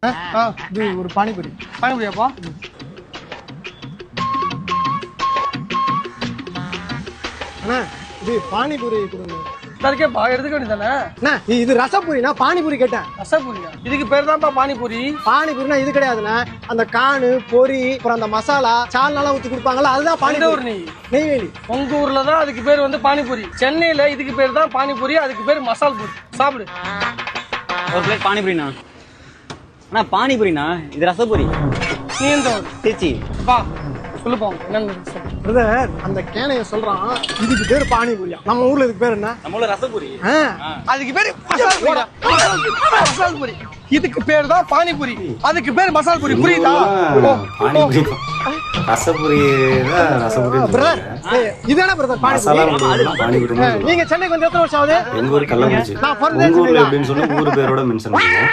இது ஒரு பானிபூரி. பானிபூரியாப்பா? அண்ணா இது பானிபூரி கொடுங்க. இருக்கேப்பா, எடுத்துக்க வேண்டியதானே? அண்ணா இது ரசபூரினா பானிபூரி கேட்டேன். ரசபூரியா? இதுக்கு பேர் தான்ப்பா பானிபூரி. பானிபூரினா இது கிடையாதுண்ணா. அந்த கானு பொரி அப்புறம் அந்த மசாலா சால்னாலாம் ஊற்றி கொடுப்பாங்கல்ல, அதுதான் பானிபூரி. நெய்வேலி. உங்க ஊர்ல தான் அதுக்கு பேர் வந்து பானிபூரி. சென்னையில இதுக்கு பேர் தான் பானிபூரி, அதுக்கு பேர் மசால் பூரி. சாப்பிடு. ஒரு பிளேட் பானிபூரிண்ணா. அண்ணா பானிபூரிண்ணா, இது ரசபூரி. நீ எந்த ஊர்? திருச்சி. பா சொல்லுப்பா என்னன்னு. பிரதர் அந்த கேனைய சொல்றான், இதுக்கு பேர் பானிபூரியா? நம்ம ஊர்ல இதுக்கு பேர் என்ன? நம்ம ஊர்ல ரசபூரி. அதுக்கு பேர் மசால் பூரி. மசால் பூரி. இதுக்கு பேர் தான் பானிபூரி, அதுக்கு பேர் மசால் பூரி. புரியுதா? பானிபூரி ரசபூரி ரசபூரி. பிரதர் இதானே பிரதர் பானிபூரி? நீங்க சென்னைக்கு வந்து எத்தனை வருஷம் ஆகுது? எங்க ஊர் கள்ளக்குறிச்சி. நான் பிறந்தது உங்க ஊர்ல எப்படின்னு சொல்லி ஊர் பேரோட மென்ஷன் பண்ணுங்க.